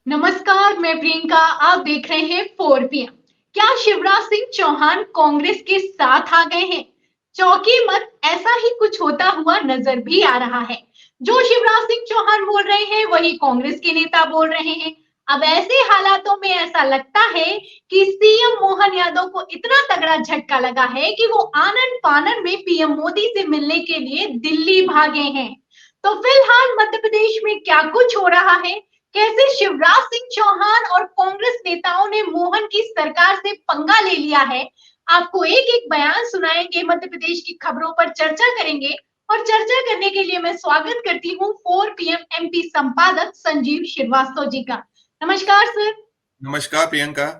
नमस्कार, मैं प्रियंका। आप देख रहे हैं 4 PM। क्या शिवराज सिंह चौहान कांग्रेस के साथ आ गए हैं? चौकी मत, ऐसा ही कुछ होता हुआ नजर भी आ रहा है। जो शिवराज सिंह चौहान बोल रहे हैं वही कांग्रेस के नेता बोल रहे हैं। अब ऐसे हालातों में ऐसा लगता है कि सीएम मोहन यादव को इतना तगड़ा झटका लगा है कि वो आनन फानन में पीएम मोदी से मिलने के लिए दिल्ली भागे हैं। तो फिलहाल मध्य प्रदेश में क्या कुछ हो रहा है, कैसे शिवराज सिंह चौहान और कांग्रेस नेताओं ने मोहन की सरकार से पंगा ले लिया है, आपको एक एक बयान सुनाएंगे, मध्य प्रदेश की खबरों पर चर्चा करेंगे। और चर्चा करने के लिए मैं स्वागत करती हूँ 4 PM MP संपादक संजीव श्रीवास्तव जी का। नमस्कार सर। नमस्कार प्रियंका।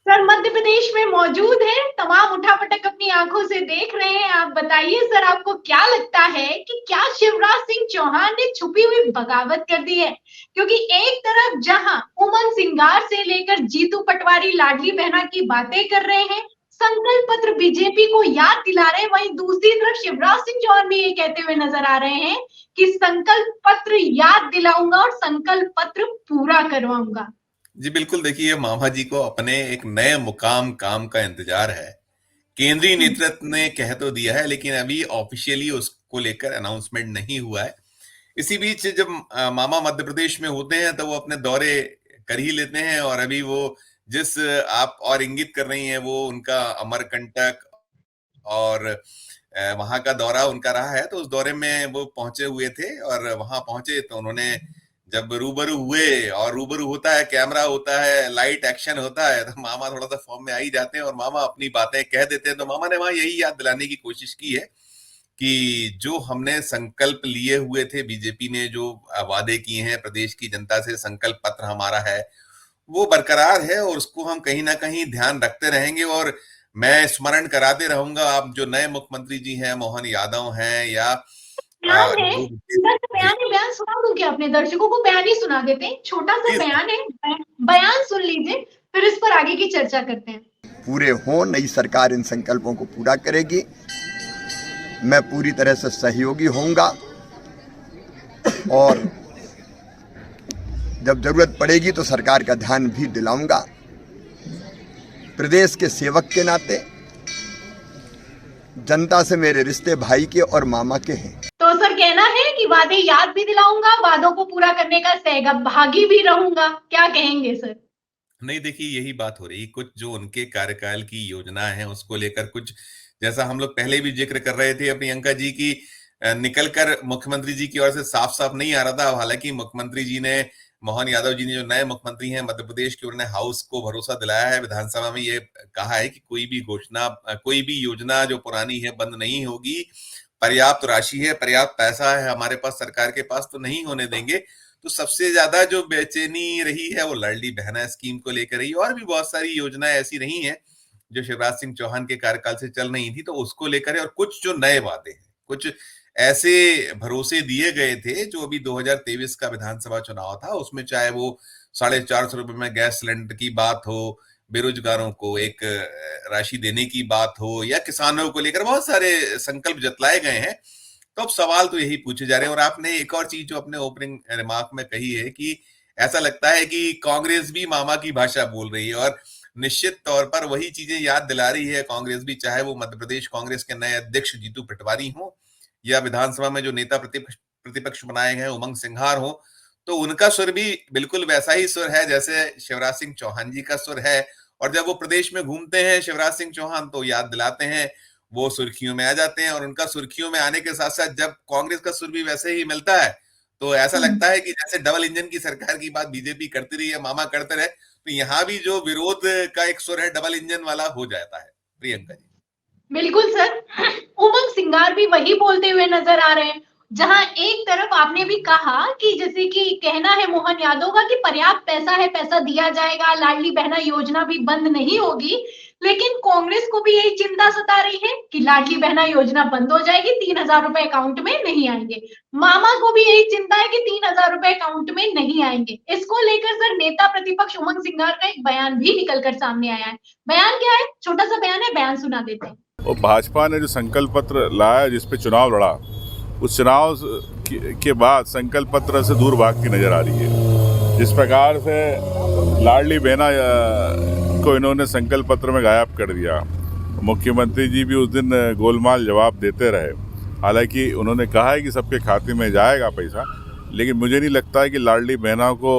सर मध्य प्रदेश में मौजूद है, तमाम उठापटक अपनी आंखों से देख रहे हैं। आप बताइए सर, आपको क्या लगता है कि क्या शिवराज सिंह चौहान ने छुपी हुई बगावत कर दी है? क्योंकि एक तरफ जहां उमंग सिंगार से लेकर जीतू पटवारी लाडली बहना की बातें कर रहे हैं, संकल्प पत्र बीजेपी को याद दिला रहे हैं, वहीं दूसरी तरफ शिवराज सिंह चौहान भी ये कहते हुए नजर आ रहे हैं कि संकल्प पत्र याद दिलाऊंगा और संकल्प पत्र पूरा करवाऊंगा। जी बिल्कुल, देखिए मामा जी को अपने एक नए मुकाम काम का इंतजार है। केंद्रीय नेतृत्व ने कह तो दिया है लेकिन अभी ऑफिशियली उसको लेकर अनाउंसमेंट नहीं हुआ है। इसी बीच जब मामा मध्य प्रदेश में होते हैं तो वो अपने दौरे कर ही लेते हैं, और अभी वो जिस आप और इंगित कर रही हैं वो उनका अमरकंटक और वहां का दौरा उनका रहा है। तो उस दौरे में वो पहुंचे हुए थे और वहां पहुंचे तो उन्होंने जब रूबरू हुए, और रूबरू होता है, कैमरा होता है, लाइट एक्शन होता है, तो मामा थोड़ा सा फॉर्म में आ ही जाते हैं और मामा अपनी बातें कह देते हैं। तो मामा ने वहां यही याद दिलाने की कोशिश की है कि जो हमने संकल्प लिए हुए थे, बीजेपी ने जो वादे किए हैं प्रदेश की जनता से, संकल्प पत्र हमारा है वो बरकरार है और उसको हम कहीं ना कहीं ध्यान रखते रहेंगे। और मैं स्मरण कराते रहूंगा, आप जो नए मुख्यमंत्री जी हैं, मोहन यादव हैं या बयान है, जो सुंदर सा जी बयान है। बयान सुना दूं क्या? अपने दर्शकों को बयान ही सुना देते हैं, छोटा सा जी बयान है। बयान सुन लीजिए, फिर इस पर आगे की चर्चा करते हैं। पूरे हों, नई सरकार इन संकल्पों को पूरा करेगी। मैं पूरी तरह से सहयोगी होऊंगा और जब जरूरत पड़ेगी तो सरकार का ध्यान भी दिलाऊंगा। प्रदेश के सेवक के नाते जनता से मेरे रिश्ते भाई के और मामा के हैं। तो सर कहना है कि वादे याद भी दिलाऊंगा, वादों को पूरा करने का सहभागी भी रहूंगा, क्या कहेंगे सर? नहीं, देखिए यही बात हो रही, कुछ जो उनके कार्यकाल की योजना है उसको लेकर कुछ, जैसा हम लोग पहले भी जिक्र कर रहे थे प्रियंका जी की, निकलकर मुख्यमंत्री जी की ओर से साफ साफ नहीं आ रहा था। हालांकि मुख्यमंत्री जी ने, मोहन यादव जी ने, जो नए मुख्यमंत्री हैं मध्य प्रदेश के, उन्होंने हाउस को भरोसा दिलाया है, विधानसभा में ये कहा है कि कोई भी घोषणा, कोई भी योजना जो पुरानी है बंद नहीं होगी। पर्याप्त राशि है, पर्याप्त पैसा है हमारे पास, सरकार के पास, तो नहीं होने देंगे। तो सबसे ज्यादा जो बेचैनी रही है वो लाडली बहना स्कीम को लेकर रही, और भी बहुत सारी योजनाएं ऐसी रही हैं जो शिवराज सिंह चौहान के कार्यकाल से चल रही थी, तो उसको लेकर है। और कुछ जो नए वादे हैं, कुछ ऐसे भरोसे दिए गए थे जो अभी 2023 का विधानसभा चुनाव था, उसमें चाहे वो 450 रुपए में गैस सिलेंडर की बात हो, बेरोजगारों को एक राशि देने की बात हो, या किसानों को लेकर बहुत सारे संकल्प जतलाए गए हैं। तो अब सवाल तो यही पूछे जा रहे हैं। और आपने एक और चीज जो अपने ओपनिंग रिमार्क में कही है कि ऐसा लगता है कि कांग्रेस भी मामा की भाषा बोल रही है, और निश्चित तौर पर वही चीजें याद दिला रही है कांग्रेस भी, चाहे वो मध्य प्रदेश कांग्रेस के नए अध्यक्ष जीतू पटवारी हो या विधानसभा में जो नेता प्रतिपक्ष बनाए गए उमंग सिंघार हो। तो उनका सुर भी बिल्कुल वैसा ही सुर है जैसे शिवराज सिंह चौहान जी का सुर है। और जब वो प्रदेश में घूमते हैं शिवराज सिंह चौहान, तो याद दिलाते हैं, वो सुर्खियों में आ जाते हैं। और उनका सुर्खियों में आने के साथ साथ जब कांग्रेस का सुर भी वैसे ही मिलता है, तो ऐसा लगता है कि जैसे डबल इंजन की सरकार की बात बीजेपी करती रही है, मामा करते रहे, तो यहाँ भी जो विरोध का एक सुर है डबल इंजन वाला हो जाता है। प्रियंका जी। बिल्कुल सर। उमंग सिंगार भी वही बोलते हुए नजर आ रहे हैं। जहां एक तरफ आपने भी कहा कि जैसे कि कहना है मोहन यादव का कि पर्याप्त पैसा है, पैसा दिया जाएगा, लाडली बहना योजना भी बंद नहीं होगी, लेकिन कांग्रेस को भी यही चिंता सता रही है कि लाडली बहना योजना बंद हो जाएगी, 3,000 रुपए अकाउंट में नहीं आएंगे। मामा को भी यही चिंता है कि 3,000 रुपए अकाउंट में नहीं आएंगे। इसको लेकर सर नेता प्रतिपक्ष उमंग सिंगार का एक बयान भी निकलकर सामने आया है। बयान क्या है? छोटा सा बयान है, बयान सुना देते हैं। और भाजपा ने जो संकल्प पत्र लाया जिसपे चुनाव लड़ा, उस चुनाव के बाद संकल्प पत्र से दूर भागती नजर आ रही है। जिस प्रकार से लाडली बहना को इन्होंने संकल्प पत्र में गायब कर दिया, मुख्यमंत्री जी भी उस दिन गोलमाल जवाब देते रहे। हालांकि उन्होंने कहा है कि सबके खाते में जाएगा पैसा, लेकिन मुझे नहीं लगता है कि लाडली बहना को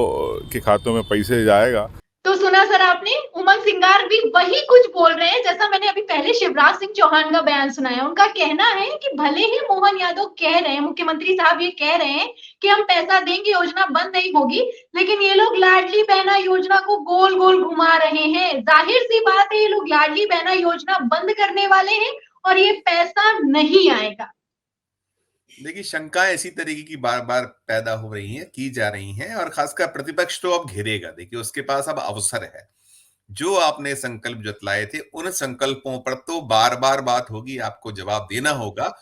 के खातों में पैसे जाएगा। तो सुना सर आपने, उमंग सिंगार भी वही कुछ बोल रहे हैं जैसा मैंने अभी पहले शिवराज सिंह चौहान का बयान सुनाया। उनका कहना है कि भले ही मोहन यादव कह रहे हैं, मुख्यमंत्री साहब ये कह रहे हैं कि हम पैसा देंगे, योजना बंद नहीं होगी, लेकिन ये लोग लाडली बहना योजना को गोल गोल घुमा रहे हैं। जाहिर सी बात है, ये लोग लाडली बहना योजना बंद करने वाले हैं और ये पैसा नहीं आएगा। देखिए, शंकाएं इसी तरीके की बार बार पैदा हो रही हैं, की जा रही हैं, और खासकर प्रतिपक्ष तो अब घेरेगा। देखिए, उसके पास अब अवसर है। जो आपने संकल्प जतलाए थे, उन संकल्पों पर तो बार बार बात होगी, आपको जवाब देना होगा।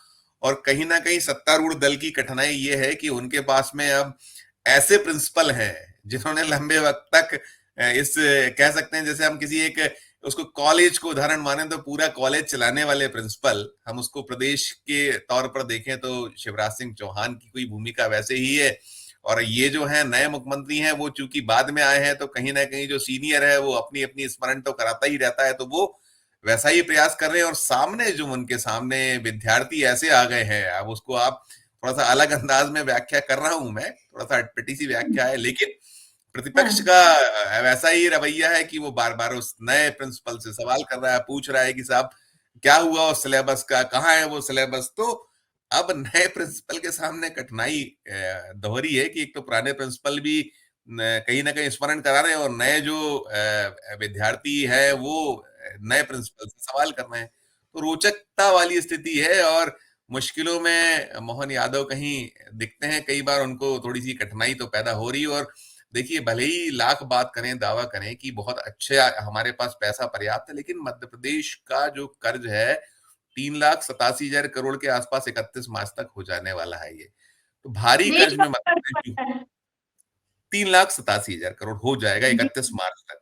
और कहीं ना कहीं सत्तारूढ़ दल की कठिनाई ये है कि उनके पास में अब ऐसे प्रिंसिपल हैं जिन्होंने लंबे वक्त तक इस, कह सकते हैं, जैसे हम किसी एक उसको कॉलेज को उदाहरण माने तो पूरा कॉलेज चलाने वाले प्रिंसिपल, हम उसको प्रदेश के तौर पर देखें तो शिवराज सिंह चौहान की कोई भूमिका वैसे ही है। और ये जो है नए मुख्यमंत्री हैं, वो चूंकि बाद में आए हैं, तो कहीं ना कहीं जो सीनियर है वो अपनी अपनी स्मरण तो कराता ही रहता है, तो वो वैसा ही प्रयास कर रहे हैं। और सामने जो उनके सामने विद्यार्थी ऐसे आ गए हैं, अब उसको आप थोड़ा सा अलग अंदाज में व्याख्या कर रहा हूं मैं, थोड़ा सा अटपटी सी व्याख्या है, लेकिन प्रतिपक्ष का वैसा ही रवैया है कि वो बार बार उस नए प्रिंसिपल से सवाल कर रहा है, पूछ रहा है कि साहब क्या हुआ उस सिलेबस का, कहाँ है वो सिलेबस। तो अब नए प्रिंसिपल के सामने कठिनाई दोहरी है कि एक तो पुराने प्रिंसिपल भी कहीं ना कहीं स्मरण करा रहे हैं, और नए जो विद्यार्थी है वो नए प्रिंसिपल से सवाल कर रहे हैं। तो रोचकता वाली स्थिति है, और मुश्किलों में मोहन यादव कहीं दिखते हैं। कई बार उनको थोड़ी सी कठिनाई तो पैदा हो रही है। और देखिए, भले ही लाख बात करें, दावा करें कि बहुत अच्छे हमारे पास पैसा पर्याप्त है, लेकिन मध्य प्रदेश का जो कर्ज है 3,87,000 करोड़ के आसपास 31 मार्च तक हो जाने वाला है। ये तो भारी कर्ज में मध्य प्रदेश 3,87,000 करोड़ हो जाएगा 31 मार्च तक।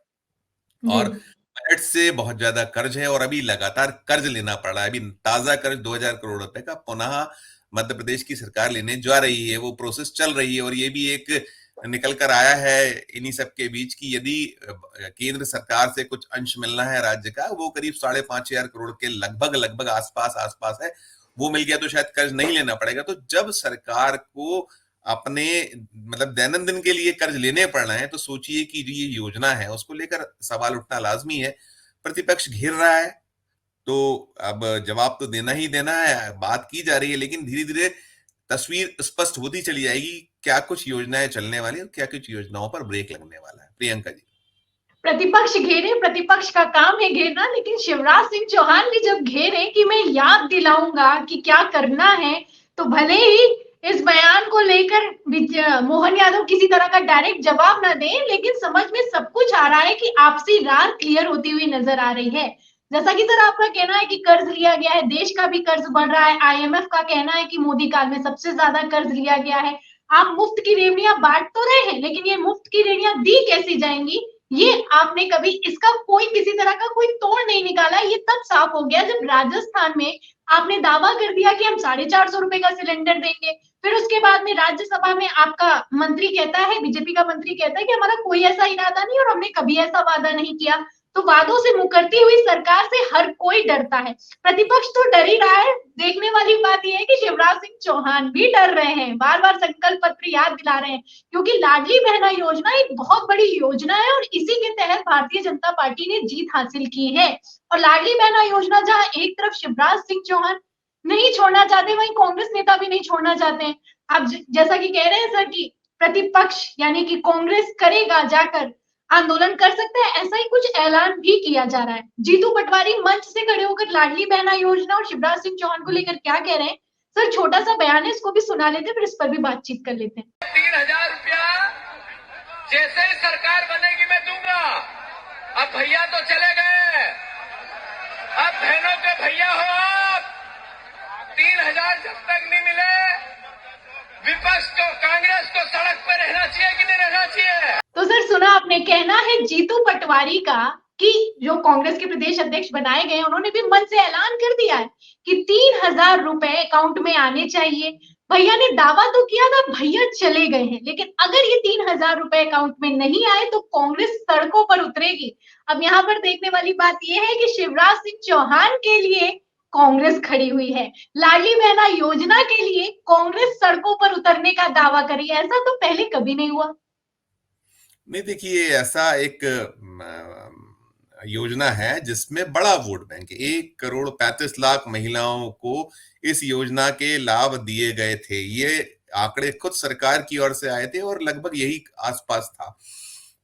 और बजट से बहुत ज्यादा कर्ज है, और अभी लगातार कर्ज लेना पड़ रहा है। अभी ताजा कर्ज 2,000 करोड़ रुपए का पुनः मध्य प्रदेश की सरकार लेने जा रही है, वो प्रोसेस चल रही है। और ये भी एक निकल कर आया है इन्हीं सब के बीच की यदि केंद्र सरकार से कुछ अंश मिलना है राज्य का, वो करीब 5,500 करोड़ के लगभग आसपास है, वो मिल गया तो शायद कर्ज नहीं लेना पड़ेगा। तो जब सरकार को अपने मतलब दैनंदिन के लिए कर्ज लेने पड़ रहे हैं, तो सोचिए कि जो ये योजना है उसको लेकर सवाल उठना लाजमी है। प्रतिपक्ष घेर रहा है, तो अब जवाब तो देना ही देना है। बात की जा रही है, लेकिन धीरे धीरे तस्वीर स्पष्ट होती चली जाएगी, क्या कुछ योजनाएं चलने वाली और क्या कुछ योजनाओं पर ब्रेक लगने वाला है। प्रियंका जी, प्रतिपक्ष घेरे, प्रतिपक्ष का काम है घेरना, लेकिन शिवराज सिंह चौहान भी जब घेरे कि मैं याद दिलाऊंगा कि क्या करना है, तो भले ही इस बयान को लेकर मोहन यादव किसी तरह का डायरेक्ट जवाब ना दें, लेकिन समझ में सब कुछ आ रहा है कि आपसी रार क्लियर होती हुई नजर आ रही है। जैसा कि सर आपका कहना है कि कर्ज लिया गया है, देश का भी कर्ज बढ़ रहा है, आईएमएफ का कहना है कि मोदी काल में सबसे ज्यादा कर्ज लिया गया है। आप मुफ्त की रेवड़ियां बांट तो रहे हैं, लेकिन ये मुफ्त की रेवड़ियां दी कैसी जाएंगी, ये आपने कभी इसका कोई किसी तरह का कोई तोड़ नहीं निकाला। ये तब साफ हो गया जब राजस्थान में आपने दावा कर दिया कि हम 450 रुपए का सिलेंडर देंगे, फिर उसके बाद में राज्यसभा में आपका मंत्री कहता है, बीजेपी का मंत्री कहता है कि हमारा कोई ऐसा इरादा नहीं और हमने कभी ऐसा वादा नहीं किया। तो वादों से मुकरती हुई सरकार से हर कोई डरता है, प्रतिपक्ष तो डर ही रहा है। देखने वाली बात यह है कि शिवराज सिंह चौहान भी डर रहे हैं, बार बार संकल्प पत्र याद दिला रहे हैं, क्योंकि लाडली बहना योजना एक बहुत बड़ी योजना है और इसी के तहत भारतीय जनता पार्टी ने जीत हासिल की है। और लाडली बहना योजना जहां एक तरफ शिवराज सिंह चौहान नहीं छोड़ना चाहते, वहीं कांग्रेस नेता भी नहीं छोड़ना चाहते हैं। आप जैसा कि कह रहे हैं सर कि प्रतिपक्ष यानी कि कांग्रेस करेगा, जाकर आंदोलन कर सकता है, ऐसा ही कुछ ऐलान भी किया जा रहा है। जीतू पटवारी मंच से खड़े होकर लाडली बहना योजना और शिवराज सिंह चौहान को लेकर क्या कह रहे हैं, सर छोटा सा बयान है, इसको भी सुना लेते हैं, फिर इस पर भी बातचीत कर लेते हैं। 3,000 रुपया जैसे ही सरकार बनेगी मैं दूंगा। अब भैया तो चले गए, अब बहनों के भैया हो आप। 3,000 जब तक नहीं मिले, विपक्ष को, कांग्रेस को सड़क पर रहना चाहिए कि नहीं रहना चाहिए। तो सर सुना आपने, कहना है जीतू पटवारी का कि जो कांग्रेस के प्रदेश अध्यक्ष बनाए गए, उन्होंने भी मन से ऐलान कर दिया है कि 3,000 रुपए अकाउंट में आने चाहिए। भैया ने दावा तो किया था, भैया चले गए हैं, लेकिन अगर ये 3,000 रुपए अकाउंट में नहीं आए तो कांग्रेस सड़कों पर उतरेगी। अब यहाँ पर देखने वाली बात यह है कि शिवराज सिंह चौहान के लिए कांग्रेस खड़ी हुई है, लाडली बहना योजना के लिए कांग्रेस सड़कों पर उतरने का दावा करी, ऐसा तो पहले कभी नहीं हुआ। नहीं, देखिए, ऐसा एक योजना है जिसमें बड़ा वोट बैंक है। 1,35,00,000 महिलाओं को इस योजना के लाभ दिए गए थे। ये आंकड़े खुद सरकार की ओर से आए थे और लगभग यही आसपास था।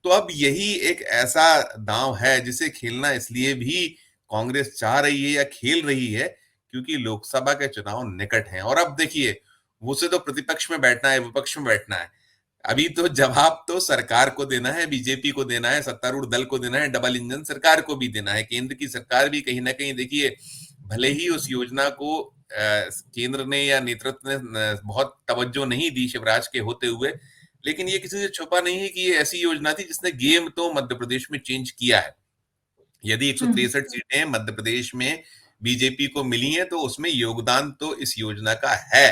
तो अब यही एक ऐसा दांव है जिसे खेलना इसलिए भी कांग्रेस चाह रही है या खेल रही है क्योंकि लोकसभा के चुनाव निकट हैं। और अब देखिए, उसे तो प्रतिपक्ष में बैठना है, विपक्ष में बैठना है। अभी तो जवाब तो सरकार को देना है, बीजेपी को देना है, सत्तारूढ़ दल को देना है, डबल इंजन सरकार को भी देना है। केंद्र की सरकार भी कहीं ना कहीं, देखिए, भले ही उस योजना को केंद्र ने या नेतृत्व ने बहुत तवज्जो नहीं दी शिवराज के होते हुए, लेकिन ये किसी से छुपा नहीं है कि ये ऐसी योजना थी जिसने गेम तो मध्य प्रदेश में चेंज किया है। यदि 163 सीटें मध्य प्रदेश में बीजेपी को मिली हैं तो उसमें योगदान तो इस योजना का है।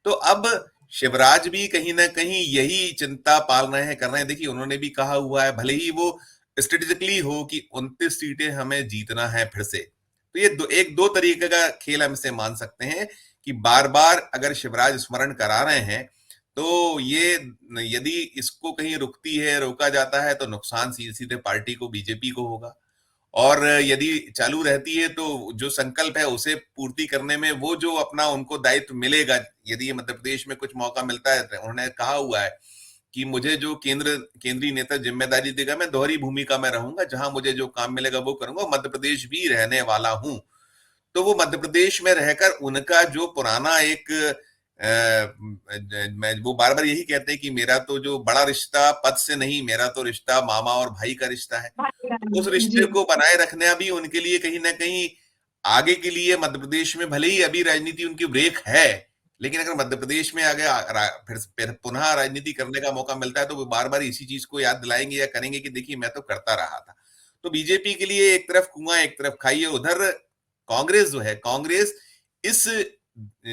तो अब शिवराज भी कहीं ना कहीं यही चिंता पाल रहे हैं, कर रहे हैं। देखिए, उन्होंने भी कहा हुआ है, भले ही वो स्ट्रेटेजिकली हो कि 29 सीटें हमें जीतना है फिर से, तो ये दो तरीके का खेल हम इसे मान सकते हैं कि बार बार अगर शिवराज स्मरण करा रहे हैं तो ये, यदि इसको कहीं रुकती है, रोका जाता है, तो नुकसान सीधे सीधे पार्टी को, बीजेपी को होगा। और यदि चालू रहती है तो जो संकल्प है उसे पूर्ति करने में वो जो अपना उनको दायित्व मिलेगा, यदि मध्य प्रदेश में कुछ मौका मिलता है, उन्होंने कहा हुआ है कि मुझे जो केंद्रीय नेता जिम्मेदारी देगा, मैं दोहरी भूमिका में रहूंगा, जहां मुझे जो काम मिलेगा वो करूंगा। मध्य प्रदेश भी रहने वाला हूं। तो वो मध्य प्रदेश में रहकर उनका जो पुराना एक मैं वो बार बार यही कहते हैं कि मेरा तो जो बड़ा रिश्ता पद से नहीं, मेरा तो रिश्ता मामा और भाई का रिश्ता है। उस रिश्ते को बनाए रखना भी उनके लिए कहीं ना कहीं आगे के लिए, मध्य प्रदेश में भले ही अभी राजनीति उनकी ब्रेक है, लेकिन अगर मध्य प्रदेश में आगे फिर पुनः राजनीति करने का मौका मिलता है तो वो बार बार इसी चीज को याद दिलाएंगे या करेंगे कि देखिए मैं तो करता रहा था। तो बीजेपी के लिए एक तरफ कुआं एक तरफ खाई है। उधर कांग्रेस जो है, कांग्रेस इस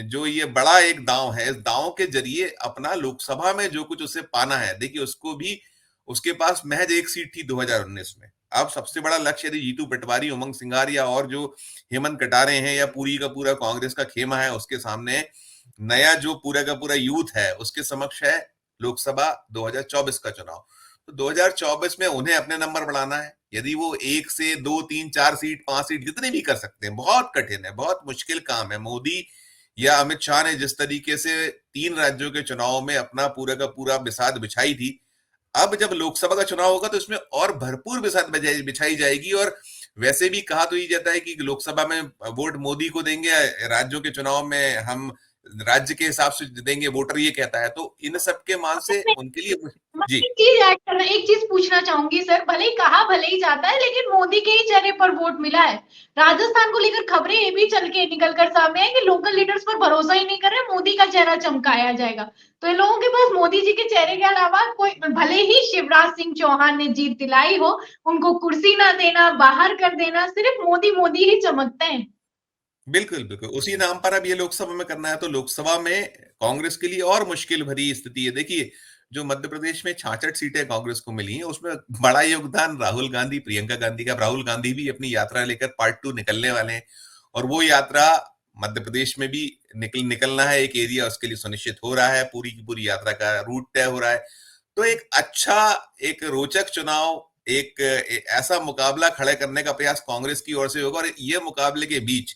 जो ये बड़ा एक दांव है, इस दांव के जरिए अपना लोकसभा में जो कुछ उसे पाना है, देखिए उसको भी, उसके पास महज एक सीट थी 2019 में। अब सबसे बड़ा लक्ष्य यदि जीतू पटवारी, उमंग सिंघार या और जो हेमंत कटारे हैं या पूरी का पूरा कांग्रेस का खेमा है, उसके सामने नया जो पूरा का पूरा यूथ है उसके समक्ष है लोकसभा 2024 का चुनाव। तो 2024 में उन्हें अपने नंबर बढ़ाना है। यदि वो 1 से 2, 3, 4 सीट, 5 सीट जितने भी कर सकते हैं, बहुत कठिन है, बहुत मुश्किल काम है। मोदी या अमित शाह ने जिस तरीके से 3 राज्यों के चुनाव में अपना पूरा का पूरा बिसात बिछाई थी, अब जब लोकसभा का चुनाव होगा तो इसमें और भरपूर बिसात बिछाई जाएगी। और वैसे भी कहा तो ये जाता है कि लोकसभा में वोट मोदी को देंगे, राज्यों के चुनाव में हम राज्य के हिसाब से देंगे, वोटर ये कहता है। तो इन सब के मान से उनके लिए जी एक चीज पूछना चाहूंगी सर, भले ही कहा भले ही जाता है, लेकिन मोदी के ही चेहरे पर वोट मिला है। राजस्थान को लेकर खबरें ये भी चल के निकल कर सामने है कि लोकल लीडर्स पर भरोसा ही नहीं कर रहे, मोदी का चेहरा चमकाया जाएगा। तो इन लोगों के पास मोदी जी के चेहरे के अलावा कोई, भले ही शिवराज सिंह चौहान ने जीत दिलाई हो, उनको कुर्सी ना देना, बाहर कर देना, सिर्फ मोदी मोदी ही चमकते हैं। बिल्कुल बिल्कुल, उसी नाम पर अब ये लोकसभा में करना है। तो लोकसभा में कांग्रेस के लिए और मुश्किल भरी स्थिति है। देखिए, जो मध्य प्रदेश में 66 सीटें कांग्रेस को मिली हैं, उसमें बड़ा योगदान राहुल गांधी, प्रियंका गांधी का। राहुल गांधी भी अपनी यात्रा लेकर पार्ट 2 निकलने वाले हैं और वो यात्रा मध्य प्रदेश में भी निकलना है। एक एरिया उसके लिए सुनिश्चित हो रहा है, पूरी की पूरी यात्रा का रूट तय हो रहा है। तो एक अच्छा, एक रोचक चुनाव, एक ऐसा मुकाबला खड़े करने का प्रयास कांग्रेस की ओर से होगा। और ये मुकाबले के बीच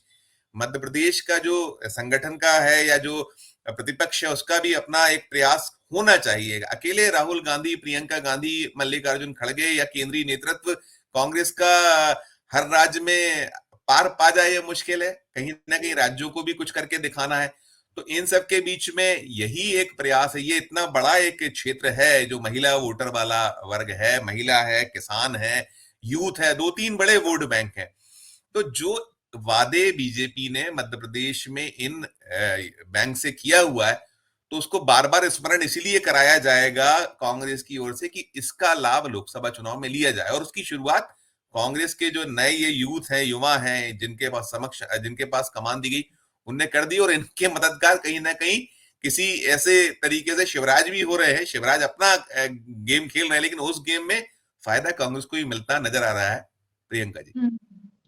मध्य प्रदेश का जो संगठन का है या जो प्रतिपक्ष है उसका भी अपना एक प्रयास होना चाहिए। अकेले राहुल गांधी, प्रियंका गांधी, मल्लिकार्जुन खड़गे या केंद्रीय नेतृत्व कांग्रेस का हर राज्य में पार पा जाए ये मुश्किल है। कहीं ना कहीं राज्यों को भी कुछ करके दिखाना है। तो इन सब के बीच में यही एक प्रयास है। ये इतना बड़ा एक क्षेत्र है जो महिला वोटर वाला वर्ग है, महिला है, किसान है, यूथ है, 2-3 बड़े वोट बैंक हैं। तो जो वादे बीजेपी ने मध्य प्रदेश में इन बैंक से किया हुआ है, तो उसको बार बार स्मरण इसीलिए कराया जाएगा कांग्रेस की ओर से कि इसका लाभ लोकसभा चुनाव में लिया जाए। और उसकी शुरुआत कांग्रेस के जो नए ये यूथ हैं, युवा हैं, जिनके पास कमान दी गई, उनने कर दी। और इनके मददगार कहीं ना कहीं किसी ऐसे तरीके से शिवराज भी हो रहे हैं, शिवराज अपना गेम खेल रहे हैं, लेकिन उस गेम में फायदा कांग्रेस को ही मिलता नजर आ रहा है प्रियंका जी।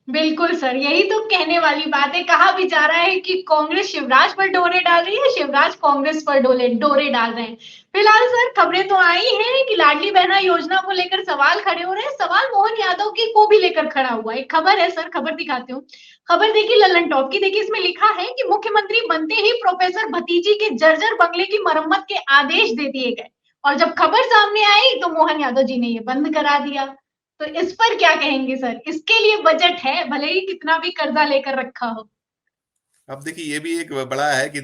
बिल्कुल सर, यही तो कहने वाली बात है। कहा भी जा रहा है कि कांग्रेस शिवराज पर डोरे डाल रही है, शिवराज कांग्रेस पर डोरे डाल रहे हैं। फिलहाल सर खबरें तो आई हैं कि लाडली बहना योजना को लेकर सवाल खड़े हो रहे हैं। सवाल मोहन यादव की को भी लेकर खड़ा हुआ है। एक खबर है सर, खबर दिखाती हूँ। खबर देखिए लल्लन टॉप की, देखिए इसमें लिखा है कि मुख्यमंत्री बनते ही प्रोफेसर भतीजी के जर्जर बंगले की मरम्मत के आदेश दे दिए गए, और जब खबर सामने आई तो मोहन यादव जी ने ये बंद करा दिया। तो इस पर क्या कहेंगे सर? इसके लिए बजट है, भले ही कितना भी कर्जा लेकर रखा हो। अब देखिए ये भी एक बड़ा है कि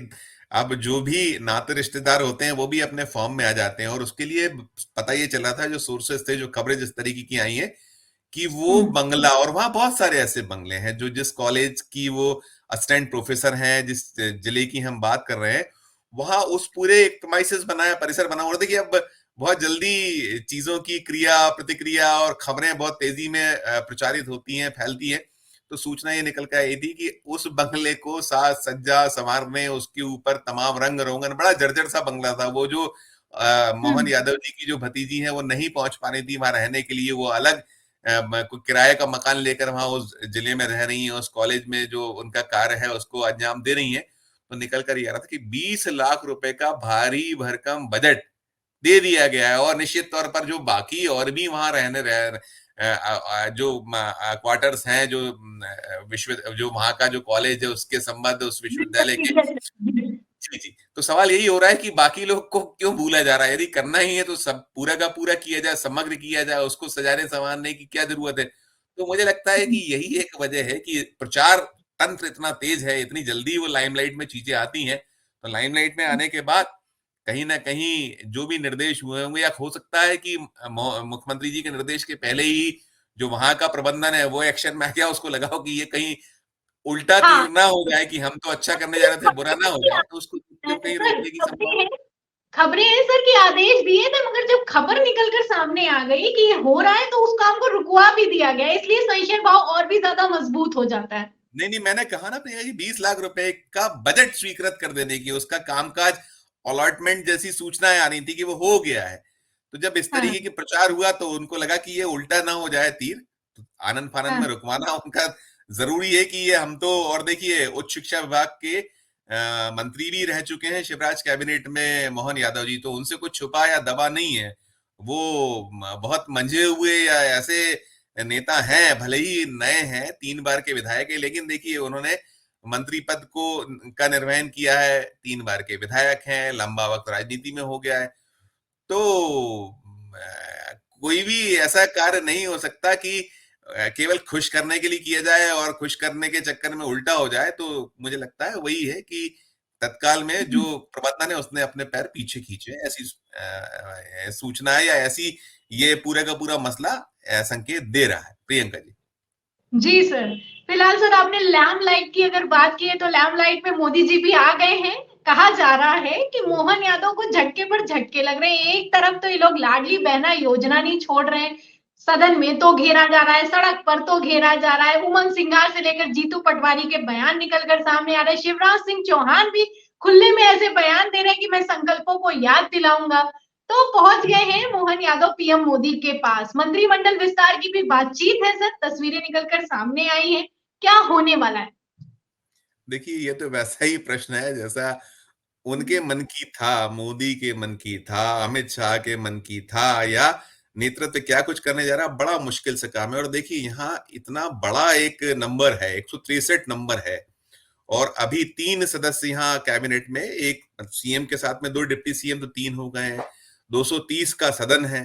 अब जो भी नाते रिश्तेदार होते हैं वो भी अपने फॉर्म में आ जाते हैं, और उसके लिए पता ये चला था, जो सोर्सेस थे, जो खबरें जिस तरीके की आई हैं, कि वो बंगला, और वहां बहुत सारे ऐसे बंगले हैं जो जिस कॉलेज की वो असिस्टेंट प्रोफेसर हैं, जिस जिले की हम बात कर रहे हैं, वहां उस पूरे एक प्रीमाइसेस बनाया, परिसर बना। और देखिए अब बहुत जल्दी चीजों की क्रिया प्रतिक्रिया और खबरें बहुत तेजी में प्रचारित होती हैं, फैलती हैं। तो सूचना ये निकल कर आई थी कि उस बंगले को साज सज्जा संवारने, उसके ऊपर तमाम रंग रोगन, बड़ा जर्जर सा बंगला था वो, जो मोहन यादव जी की जो भतीजी है वो नहीं पहुंच पा रही थी वहां रहने के लिए, वो अलग कोई किराए का मकान लेकर वहां उस जिले में रह रही है, उस कॉलेज में जो उनका कार्य है उसको अंजाम दे रही है। तो निकल कर ये आ रहा था कि 20 लाख रुपए का भारी भरकम बजट दे दिया गया है, और निश्चित तौर पर जो बाकी और भी वहां जो क्वार्टर्स हैं, जो जो वहां का जो कॉलेज है उसके संबंध उस विश्वविद्यालय के, जी जी, तो सवाल यही हो रहा है कि बाकी लोग को क्यों भूला जा रहा है? यदि करना ही है तो सब पूरा का पूरा किया जाए, समग्र किया जाए, उसको सजाने संवारने की क्या जरूरत है? तो मुझे लगता है कि यही एक वजह है कि प्रचार तंत्र इतना तेज है, इतनी जल्दी वो लाइमलाइट में चीजें आती हैं। तो लाइमलाइट में आने के बाद कहीं ना कहीं जो भी निर्देश हुए होंगे, या हो सकता है कि मुख्यमंत्री जी के निर्देश के पहले ही जो वहां का प्रबंधन है वो एक्शन में आ गया, उसको लगाओ कि ये कहीं उल्टा तीर हाँ, ना हो जाए, कि हम तो अच्छा करने जा रहे थे, बुरा ना हो जाए, तो उसको क्यों कहीं सर रोकने की खबरें संभावना। हैं, खबरें हैं सर कि आदेश दिए थे, मगर जब खबर निकलकर सामने आ गई कि ये हो रहा है तो उस काम को रुकवा भी दिया गया, इसलिए संशय भाव और भी ज्यादा मजबूत हो जाता है। नहीं नहीं, मैंने कहा ना प्रिया जी, 20 लाख रुपए का बजट स्वीकृत कर देने की, उसका कामकाज अलॉटमेंट जैसी सूचनाएं आ रही थी कि वो हो गया है। तो जब इस हाँ, तरीके की प्रचार हुआ तो उनको लगा कि ये उल्टा ना हो जाए तीर, तो आनंद फानंद हाँ, में रुकवाना उनका जरूरी है। कि ये हम तो, और देखिए उच्च शिक्षा विभाग के मंत्री भी रह चुके हैं शिवराज कैबिनेट में मोहन यादव जी, तो उनसे कुछ छुपा या दबा नहीं है। वो बहुत मंझे हुए या ऐसे नेता हैं, भले ही नए हैं, 3 बार के विधायक है, लेकिन देखिए उन्होंने मंत्री पद को का निर्वहन किया है, 3 बार के विधायक हैं, लंबा वक्त राजनीति में हो गया है। तो कोई भी ऐसा कार्य नहीं हो सकता कि केवल खुश करने के लिए किया जाए और खुश करने के चक्कर में उल्टा हो जाए। तो मुझे लगता है वही है कि तत्काल में जो प्रबंधन है उसने अपने पैर पीछे खींचे, ऐसी सूचना है, या ऐसी ये पूरा का पूरा मसला संकेत दे रहा है प्रियंका जी। जी सर। फिलहाल सर आपने लैम्प लाइट की अगर बात की है तो लैम्प लाइट में मोदी जी भी आ गए हैं। कहा जा रहा है कि मोहन यादव को झटके पर झटके लग रहे हैं। एक तरफ तो ये लोग लाडली बहना योजना नहीं छोड़ रहे हैं, सदन में तो घेरा जा रहा है, सड़क पर तो घेरा जा रहा है, उमंग सिंगार से लेकर जीतू पटवारी के बयान निकलकर सामने आ रहे हैं, शिवराज सिंह चौहान भी खुले में ऐसे बयान दे रहे हैं कि मैं संकल्पों को याद दिलाऊंगा। तो पहुंच गए हैं मोहन यादव पीएम मोदी के पास। मंत्रिमंडल विस्तार की भी बातचीत है सर, तस्वीरें निकलकर सामने आई हैं। क्या होने वाला है? देखिए ये तो वैसा ही प्रश्न है जैसा उनके मन की था, मोदी के मन की था, अमित शाह के मन की था, या नेतृत्व क्या कुछ करने जा रहा, बड़ा मुश्किल से काम है। और देखिए यहाँ इतना बड़ा एक नंबर है, 163 नंबर है, और अभी 3 सदस्य यहाँ कैबिनेट में, एक सीएम के साथ में 2 डिप्टी सीएम, तो 3 हो गए हैं, 230 का सदन है,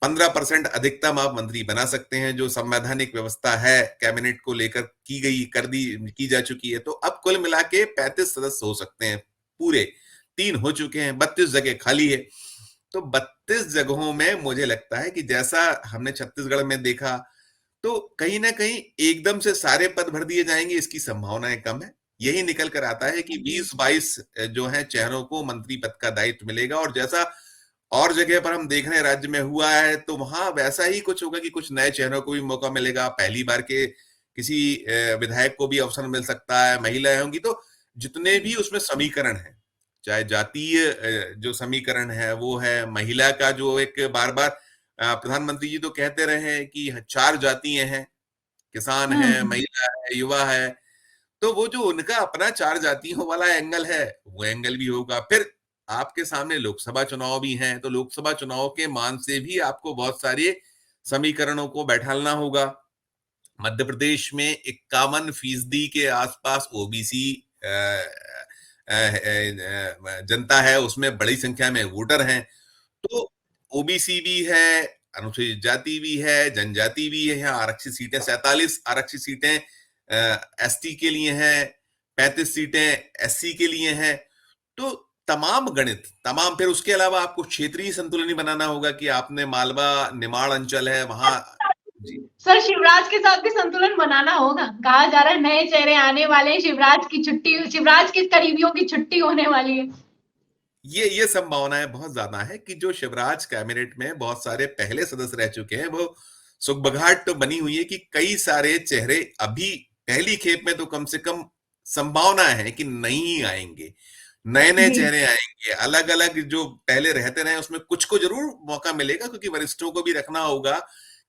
15% अधिकतम आप मंत्री बना सकते हैं, जो संवैधानिक व्यवस्था है कैबिनेट को लेकर की जा चुकी है। तो अब कुल मिला के 35 सदस्य हो सकते हैं पूरे, 3 हो चुके हैं, 32 जगह खाली है। तो 32 जगहों में मुझे लगता है कि जैसा हमने छत्तीसगढ़ में देखा, तो कहीं ना कहीं एकदम से सारे पद भर दिए जाएंगे, इसकी संभावनाएं कम है। यही निकल कर आता है कि 20-22 जो है चेहरों को मंत्री पद का दायित्व मिलेगा, और जैसा और जगह पर हम देख रहे हैं राज्य में हुआ है, तो वहां वैसा ही कुछ होगा कि कुछ नए चेहरों को भी मौका मिलेगा, पहली बार के किसी विधायक को भी अवसर मिल सकता है, महिलाएं होंगी। तो जितने भी उसमें समीकरण है, चाहे जातीय जो समीकरण है वो है, महिला का जो एक बार बार प्रधानमंत्री जी तो कहते रहे हैं कि 4 जातियां हैं, किसान है, हम्म। महिला है, युवा है। तो वो जो उनका अपना 4 जातियों वाला एंगल है, वो एंगल भी होगा। फिर आपके सामने लोकसभा चुनाव भी हैं, तो लोकसभा चुनाव के मान से भी आपको बहुत सारे समीकरणों को बैठालना होगा। मध्य प्रदेश में 51% के आसपास ओबीसी जनता है, उसमें बड़ी संख्या में वोटर हैं। तो ओबीसी भी है, अनुसूचित जाति भी है, जनजाति भी है। यहाँ आरक्षित सीटें 47 आरक्षित सीटें एसटी के लिए हैं, 35 सीटें एससी के लिए हैं। तो तमाम गणित, तमाम, फिर उसके अलावा आपको क्षेत्रीय संतुलन ही बनाना होगा कि आपने मालवा निमाड़ अंचल है वहां। जी, सर, शिवराज के साथ भी संतुलन बनाना होगा। कहा जा रहा है नए चेहरे आने वाले हैं, शिवराज की छुट्टी, शिवराज के करीबियों की छुट्टी होने वाली है। ये संभावनाएं बहुत ज्यादा है कि जो शिवराज कैबिनेट में बहुत सारे पहले सदस्य रह चुके हैं, वो सुगबघाट तो बनी हुई है कि कई सारे चेहरे अभी पहली खेप में तो कम से कम संभावना है कि नहीं आएंगे, नए नए जी। चेहरे आएंगे। अलग अलग जो पहले रहते रहे उसमें कुछ को जरूर मौका मिलेगा, क्योंकि वरिष्ठों को भी रखना होगा।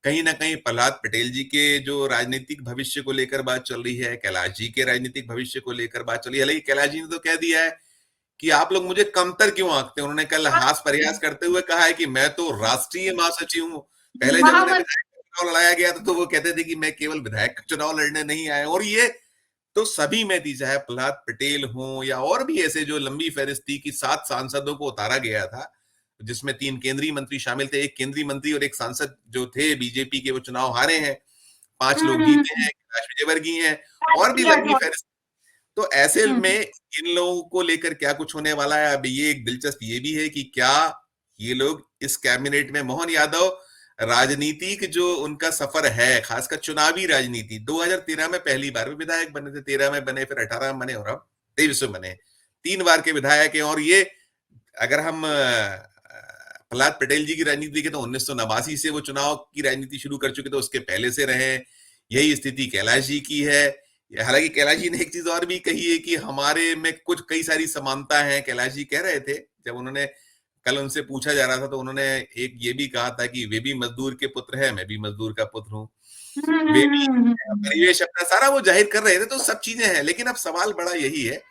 कहीं ना कहीं प्रहलाद पटेल जी के जो राजनीतिक भविष्य को लेकर बात चल रही है, कैलाश जी के राजनीतिक भविष्य को लेकर बात चल रही है। हालांकि कैलाश जी ने तो कह दिया है कि आप लोग मुझे कमतर क्यों आंकते हैं। उन्होंने कल हास प्रयास करते हुए कहा है कि मैं तो राष्ट्रीय महासचिव हूं। पहले जब उन्हें विधायक का चुनाव लड़ाया गया था तो वो कहते थे कि मैं केवल विधायक का चुनाव लड़ने नहीं आया। और ये तो सभी में थी, चाहे प्रहलाद पटेल हो या और भी ऐसे जो लंबी फहरिस्त थी कि 7 सांसदों को उतारा गया था, जिसमें 3 केंद्रीय मंत्री शामिल थे। एक केंद्रीय मंत्री और एक सांसद जो थे बीजेपी के, वो चुनाव हारे हैं। 5 लोग जीते हैं, कैलाश विजयवर्गीय हैं, और भी लंबी फहरिस्त। तो ऐसे में इन लोगों को लेकर क्या कुछ होने वाला है। अब ये एक दिलचस्प ये भी है कि क्या ये लोग इस कैबिनेट में, मोहन यादव राजनीतिक जो उनका सफर है, खासकर चुनावी राजनीति, 2013 में पहली बार भी विधायक बने थे, 13 में बने, फिर 18 में बने और अब 23 में बने। 3 बार के विधायक हैं। और ये अगर हम प्रहलाद पटेल जी की राजनीति देखें तो 1989 से वो चुनाव की राजनीति शुरू कर चुके थे, उसके पहले से रहे। यही स्थिति कैलाश जी की है। हालांकि कैलाश जी ने एक चीज और भी कही है कि हमारे में कुछ कई सारी समानता है। कैलाश जी कह रहे थे, जब उन्होंने कल उनसे पूछा जा रहा था तो उन्होंने एक ये भी कहा था कि वे भी मजदूर के पुत्र हैं, मैं भी मजदूर का पुत्र हूँ। वे भी परिवेश अपना सारा वो जाहिर कर रहे थे। तो सब चीजें हैं, लेकिन अब सवाल बड़ा यही है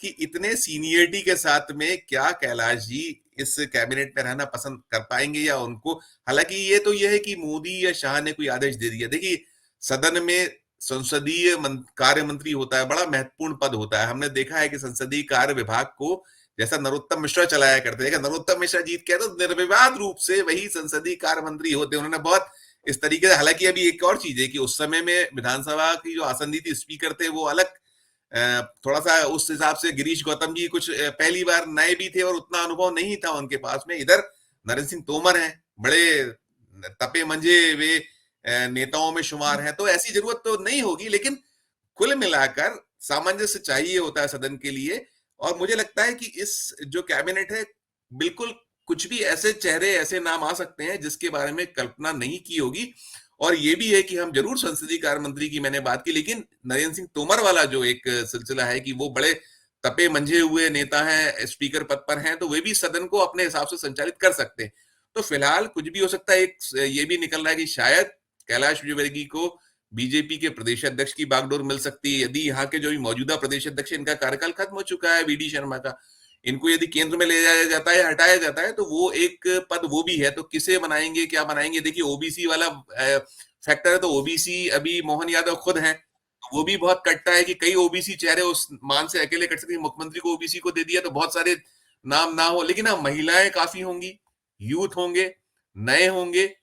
कि इतने सीनियरिटी के साथ में क्या कैलाश जी इस कैबिनेट में रहना पसंद कर पाएंगे या उनको। हालांकि ये तो ये है कि मोदी या शाह ने कोई आदेश दे दिया। देखिए, सदन में संसदीय कार्य मंत्री होता है, बड़ा महत्वपूर्ण पद होता है। हमने देखा है कि संसदीय कार्य विभाग को जैसा नरोत्तम मिश्रा चलाया करते थे, नरोत्तम मिश्रा जीत के तो निर्विवाद रूप से वही संसदीय कार्य मंत्री होते। उन्होंने बहुत इस तरीके से, हालांकि अभी एक और चीज है कि उस समय में विधानसभा की जो आसंदी थी, स्पीकर थे, वो अलग थोड़ा सा उस हिसाब से गिरीश गौतम जी कुछ पहली बार नए भी थे और उतना अनुभव नहीं था उनके पास में। इधर नरेंद्र सिंह तोमर हैं, बड़े तपे मंजे वे नेताओं में शुमार हैं। तो ऐसी जरूरत तो नहीं होगी, लेकिन कुल मिलाकर सामंजस्य चाहिए होता है सदन के लिए। और मुझे लगता है कि इस जो कैबिनेट है, बिल्कुल कुछ भी ऐसे चेहरे, ऐसे नाम आ सकते हैं जिसके बारे में कल्पना नहीं की होगी। और ये भी है कि हम जरूर संसदीय कार्य मंत्री की मैंने बात की, लेकिन नरेंद्र सिंह तोमर वाला जो एक सिलसिला है कि वो बड़े तपे मंझे हुए नेता हैं, स्पीकर पद पर हैं, तो वे भी सदन को अपने हिसाब से संचालित कर सकते हैं। तो फिलहाल कुछ भी हो सकता है। एक ये भी निकल रहा है कि शायद कैलाश विजयवर्गीय को बीजेपी के प्रदेश अध्यक्ष की बागडोर मिल सकती है। यदि यहाँ के जो भी मौजूदा प्रदेश अध्यक्ष, इनका कार्यकाल खत्म हो चुका है, वीडी शर्मा का, इनको यदि केंद्र में ले जाया जाता है, हटाया जाता है, तो वो एक पद वो भी है। तो किसे बनाएंगे, क्या बनाएंगे। देखिए, ओबीसी वाला फैक्टर है, तो ओबीसी अभी मोहन यादव खुद हैं, तो वो भी बहुत कटता है कि कई ओबीसी चेहरे उस मान से अकेले कट सकते हैं। मुख्यमंत्री को ओबीसी को दे दिया तो बहुत सारे नाम ना हो, लेकिन हाँ, महिलाएं काफी होंगी, यूथ होंगे, नए होंगे,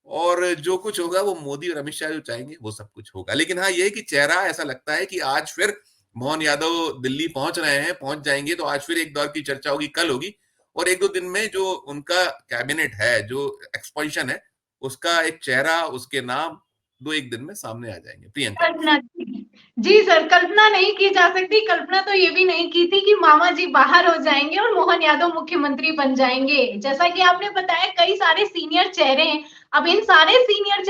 और जो कुछ होगा वो मोदी और अमित शाह जो चाहेंगे वो सब कुछ होगा। लेकिन हाँ, ये है कि चेहरा ऐसा लगता है कि आज फिर मोहन यादव दिल्ली पहुंच रहे हैं, पहुंच जाएंगे, तो आज फिर एक दौर की चर्चा होगी, कल होगी। और 1-2 दिन में जो उनका कैबिनेट है, जो एक्सपेंशन है, उसका एक चेहरा, उसके नाम 2-1 दिन में सामने आ जाएंगे। प्रियंका कल्पना जी सर, कल्पना नहीं की जा सकती। कल्पना तो ये भी नहीं की थी कि मामा जी बाहर हो जाएंगे और मोहन यादव मुख्यमंत्री बन जाएंगे। जैसा कि आपने बताया, कई सारे सीनियर चेहरे हैं, अब इन सारे सीनियर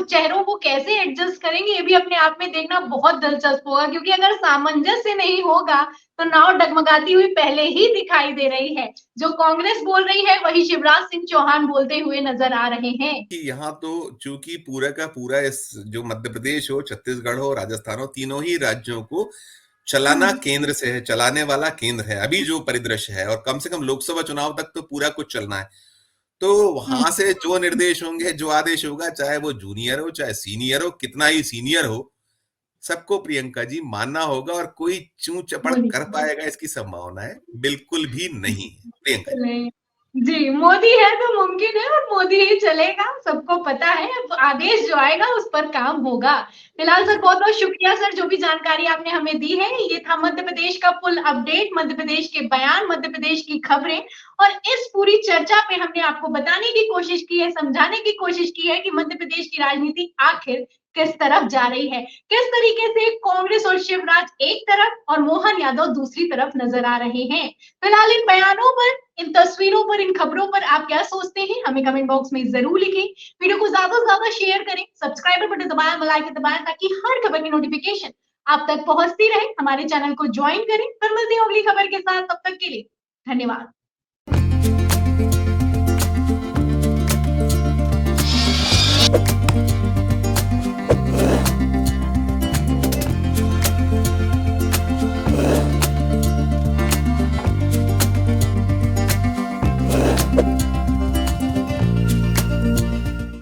चेहरों को कैसे एडजस्ट करेंगे, ये भी अपने आप में देखना बहुत दिलचस्प होगा, क्योंकि अगर सामंजस्य नहीं होगा तो नाव डगमगाती हुई पहले ही दिखाई दे रही है। जो कांग्रेस बोल रही है वही शिवराज सिंह चौहान बोलते हुए नजर आ रहे हैं। कि यहाँ तो चूंकि पूरा का पूरा इस जो मध्य प्रदेश हो, छत्तीसगढ़ हो, राजस्थान हो, तीनों ही राज्यों को चलाना केंद्र से है, चलाने वाला केंद्र है अभी जो परिदृश्य है, और कम से कम लोकसभा चुनाव तक तो पूरा कुछ चलना है। तो वहां से जो निर्देश होंगे, जो आदेश होगा, चाहे वो जूनियर हो चाहे सीनियर हो, कितना ही सीनियर हो, सबको प्रियंका जी मानना होगा, और कोई चूं चपड़ कर पाएगा इसकी संभावना है बिल्कुल भी नहीं है। प्रियंका जी, जी, मोदी है तो मुमकिन है और मोदी ही चलेगा, सबको पता है। अब आदेश जो आएगा उस पर काम होगा। फिलहाल सर बहुत बहुत शुक्रिया सर, जो भी जानकारी आपने हमें दी है। ये था मध्य प्रदेश का फुल अपडेट, मध्य प्रदेश के बयान, मध्य प्रदेश की खबरें, और इस पूरी चर्चा पे हमने आपको बताने की कोशिश की है, समझाने की कोशिश की है कि मध्य प्रदेश की राजनीति आखिर किस तरफ जा रही है, किस तरीके से कांग्रेस और शिवराज एक तरफ और मोहन यादव दूसरी तरफ नजर आ रहे हैं। फिलहाल इन बयानों पर, इन तस्वीरों पर, इन खबरों पर आप क्या सोचते हैं, हमें कमेंट बॉक्स में जरूर लिखें। वीडियो को ज्यादा से ज्यादा शेयर करें, सब्सक्राइब बटन दबाएं, बेल आइकन दबाएं, ताकि हर खबर की नोटिफिकेशन आप तक पहुंचती रहे। हमारे चैनल को ज्वाइन करें। फिर मिलते हैं अगली खबर के साथ, तब तक के लिए धन्यवाद।